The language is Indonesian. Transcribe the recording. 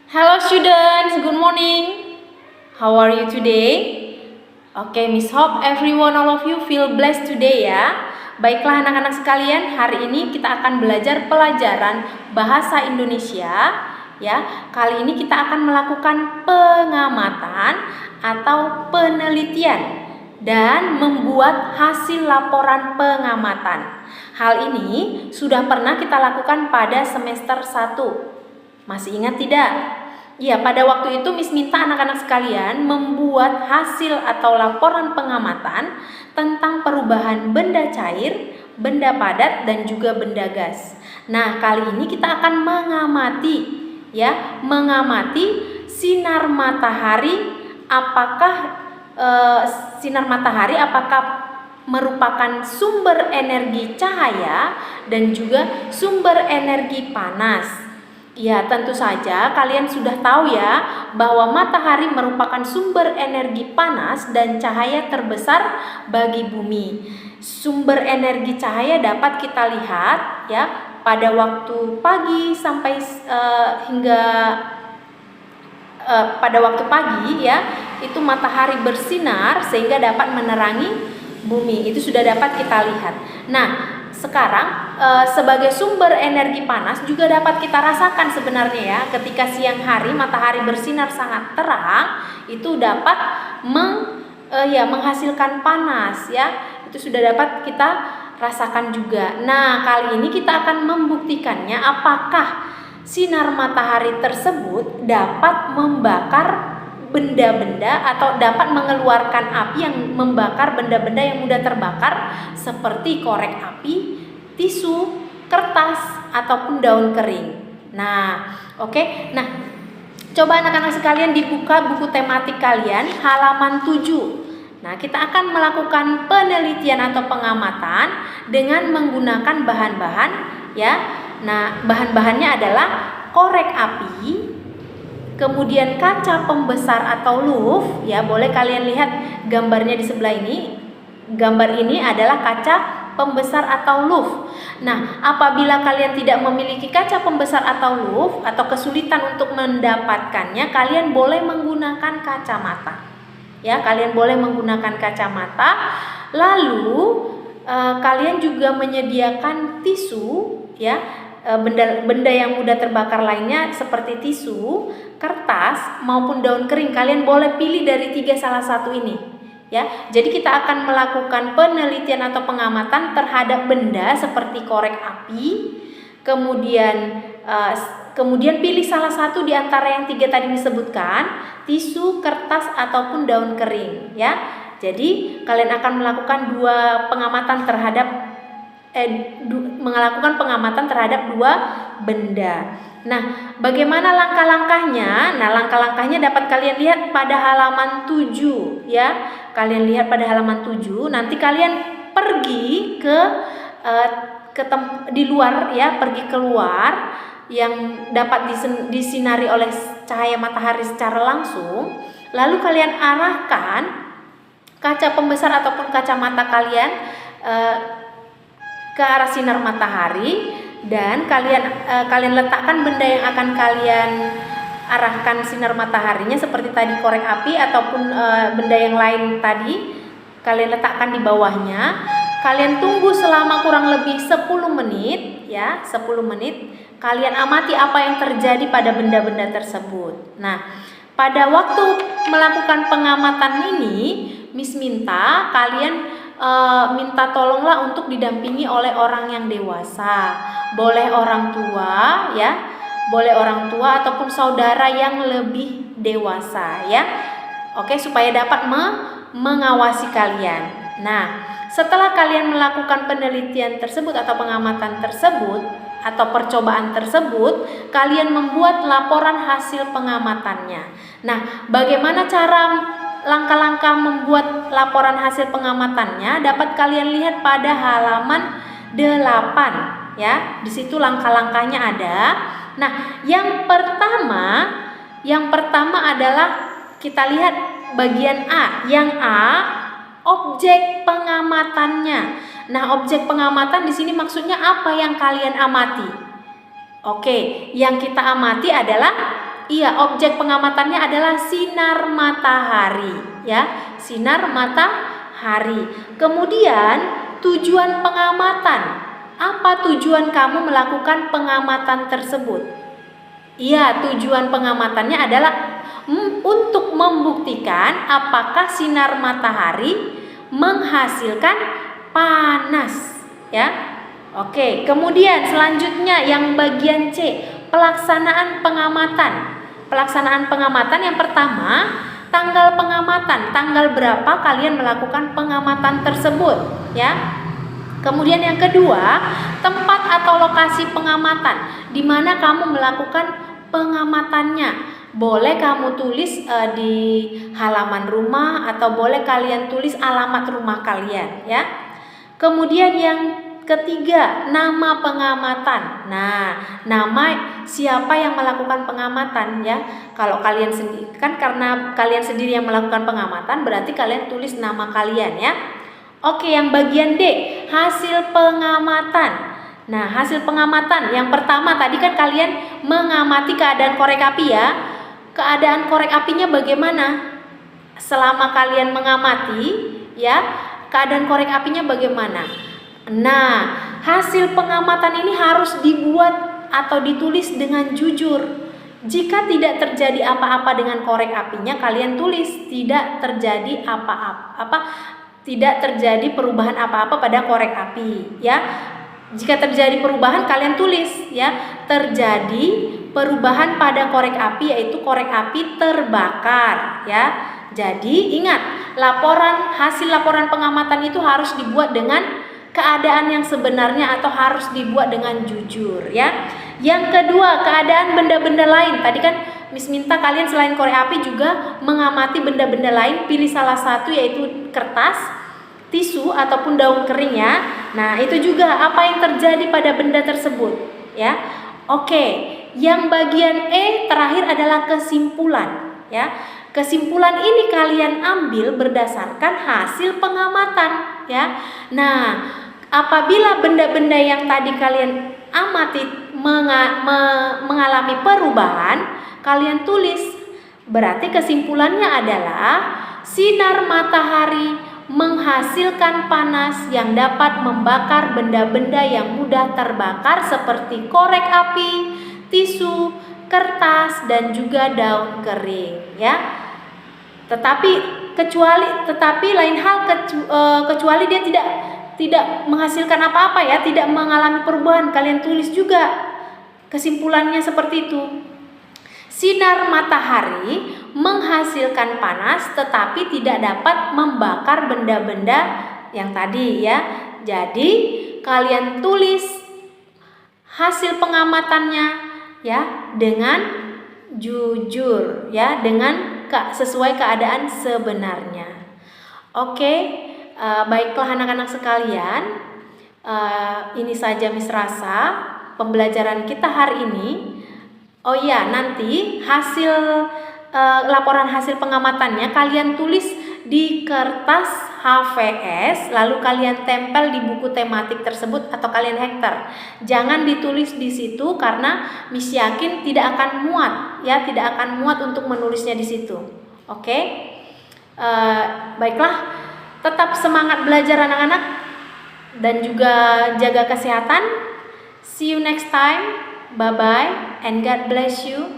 Hello students, good morning. How are you today? Okay, Miss hope everyone all of you feel blessed today ya. Baiklah anak-anak sekalian, hari ini kita akan belajar pelajaran bahasa Indonesia ya. Kali ini kita akan melakukan pengamatan atau penelitian dan membuat hasil laporan pengamatan. Hal ini sudah pernah kita lakukan pada semester 1. Masih ingat tidak? Ya, pada waktu itu Miss minta anak-anak sekalian membuat hasil atau laporan pengamatan tentang perubahan benda cair, benda padat, dan juga benda gas. Nah, kali ini kita akan mengamati sinar matahari. Apakah sinar matahari merupakan sumber energi cahaya dan juga sumber energi panas. Ya, tentu saja kalian sudah tahu ya bahwa matahari merupakan sumber energi panas dan cahaya terbesar bagi bumi. Sumber energi cahaya dapat kita lihat ya pada waktu pagi sampai pada waktu pagi ya, itu matahari bersinar sehingga dapat menerangi bumi. Itu sudah dapat kita lihat. Nah, sekarang sebagai sumber energi panas juga dapat kita rasakan sebenarnya ya, ketika siang hari matahari bersinar sangat terang, itu dapat menghasilkan panas ya. Itu sudah dapat kita rasakan juga. Nah, kali ini kita akan membuktikannya apakah sinar matahari tersebut dapat membakar benda-benda atau dapat mengeluarkan api yang membakar benda-benda yang mudah terbakar seperti korek api, tisu, kertas, ataupun daun kering. Nah, oke. Nah, coba anak-anak sekalian dibuka buku tematik kalian halaman 7. Nah, kita akan melakukan penelitian atau pengamatan dengan menggunakan bahan-bahan ya. Nah, bahan-bahannya adalah korek api, kemudian kaca pembesar atau louvre ya, boleh kalian lihat gambarnya di sebelah ini. Gambar ini adalah kaca pembesar atau louvre. Nah, apabila kalian tidak memiliki kaca pembesar atau louvre atau kesulitan untuk mendapatkannya, kalian boleh menggunakan kacamata. Ya, kalian boleh menggunakan kacamata. Lalu kalian juga menyediakan tisu ya. Benda yang mudah terbakar lainnya seperti tisu, kertas maupun daun kering. Kalian boleh pilih dari 3 salah satu ini ya. Jadi kita akan melakukan penelitian atau pengamatan terhadap benda seperti korek api, kemudian pilih salah satu di antara yang 3 tadi disebutkan, tisu, kertas ataupun daun kering ya. Jadi kalian akan melakukan melakukan pengamatan terhadap 2 benda. Nah, bagaimana langkah-langkahnya? Nah, langkah-langkahnya dapat kalian lihat pada halaman 7 ya. Kalian lihat pada halaman 7. Nanti kalian pergi di luar ya, pergi keluar yang dapat disinari oleh cahaya matahari secara langsung. Lalu kalian arahkan kaca pembesar ataupun kacamata kalian ke arah sinar matahari, dan kalian letakkan benda yang akan kalian arahkan sinar mataharinya seperti tadi korek api ataupun benda yang lain tadi, kalian letakkan di bawahnya. Kalian tunggu selama kurang lebih 10 menit ya, 10 menit. Kalian amati apa yang terjadi pada benda-benda tersebut. Nah, pada waktu melakukan pengamatan ini, Miss minta kalian minta tolonglah untuk didampingi oleh orang yang dewasa. Boleh orang tua ya, boleh orang tua ataupun saudara yang lebih dewasa ya. Oke, supaya dapat mengawasi kalian. Nah, setelah kalian melakukan penelitian tersebut atau pengamatan tersebut atau percobaan tersebut, kalian membuat laporan hasil pengamatannya. Nah, bagaimana cara langkah-langkah membuat laporan hasil pengamatannya dapat kalian lihat pada halaman 8 ya. Di situ langkah-langkahnya ada. Nah, yang pertama adalah kita lihat bagian A. Yang A, objek pengamatannya. Nah, objek pengamatan di sini maksudnya apa yang kalian amati? Oke, yang kita amati adalah Iya, objek pengamatannya adalah sinar matahari, ya, sinar matahari. Kemudian tujuan pengamatan. Apa tujuan kamu melakukan pengamatan tersebut? Iya, tujuan pengamatannya adalah untuk membuktikan apakah sinar matahari menghasilkan panas, ya. Oke, kemudian selanjutnya yang bagian C, pelaksanaan pengamatan. Pelaksanaan pengamatan yang pertama, tanggal pengamatan. Tanggal berapa kalian melakukan pengamatan tersebut, ya. Kemudian yang kedua, tempat atau lokasi pengamatan. Di mana kamu melakukan pengamatannya. Boleh kamu tulis di halaman rumah atau boleh kalian tulis alamat rumah kalian, ya. Kemudian yang ketiga, nama pengamatan. Nah, nama siapa yang melakukan pengamatan, ya. Kalau kalian sendiri, kan karena kalian sendiri yang melakukan pengamatan, berarti kalian tulis nama kalian, ya. Oke, yang bagian D, hasil pengamatan. Nah, hasil pengamatan yang pertama tadi kan kalian mengamati keadaan korek api, ya. Keadaan korek apinya bagaimana? Selama kalian mengamati, ya, keadaan korek apinya bagaimana? Nah, hasil pengamatan ini harus dibuat atau ditulis dengan jujur. Jika tidak terjadi apa-apa dengan korek apinya, kalian tulis tidak terjadi tidak terjadi perubahan apa-apa pada korek api, ya. Jika terjadi perubahan, kalian tulis, ya, terjadi perubahan pada korek api, yaitu korek api terbakar, ya. Jadi ingat, hasil laporan pengamatan itu harus dibuat dengan keadaan yang sebenarnya atau harus dibuat dengan jujur, ya. Yang kedua, keadaan benda-benda lain. Tadi kan Miss minta kalian selain korek api juga mengamati benda-benda lain. Pilih salah satu, yaitu kertas, tisu ataupun daun kering, ya. Nah, itu juga apa yang terjadi pada benda tersebut, ya. Oke, yang bagian E terakhir adalah kesimpulan, ya. Kesimpulan ini kalian ambil berdasarkan hasil pengamatan, ya. Nah, apabila benda-benda yang tadi kalian amati mengalami perubahan, kalian tulis. Berarti kesimpulannya adalah sinar matahari menghasilkan panas yang dapat membakar benda-benda yang mudah terbakar seperti korek api, tisu, kertas, dan juga daun kering, ya. Tetapi lain hal kecuali dia tidak menghasilkan apa-apa, ya, tidak mengalami perubahan. Kalian tulis juga kesimpulannya seperti itu. Sinar matahari menghasilkan panas tetapi tidak dapat membakar benda-benda yang tadi, ya. Jadi kalian tulis hasil pengamatannya, ya, dengan jujur, ya, dengan sesuai keadaan sebenarnya. Oke, baiklah anak-anak sekalian, ini saja Miss Rasa pembelajaran kita hari ini. Oh iya, nanti laporan hasil pengamatannya kalian tulis di kertas HVS, lalu kalian tempel di buku tematik tersebut atau kalian hektar. Jangan ditulis di situ karena Miss yakin tidak akan muat, ya, tidak akan muat untuk menulisnya di situ. Oke, baiklah, tetap semangat belajar anak-anak dan juga jaga kesehatan. See you next time. Bye bye and God bless you.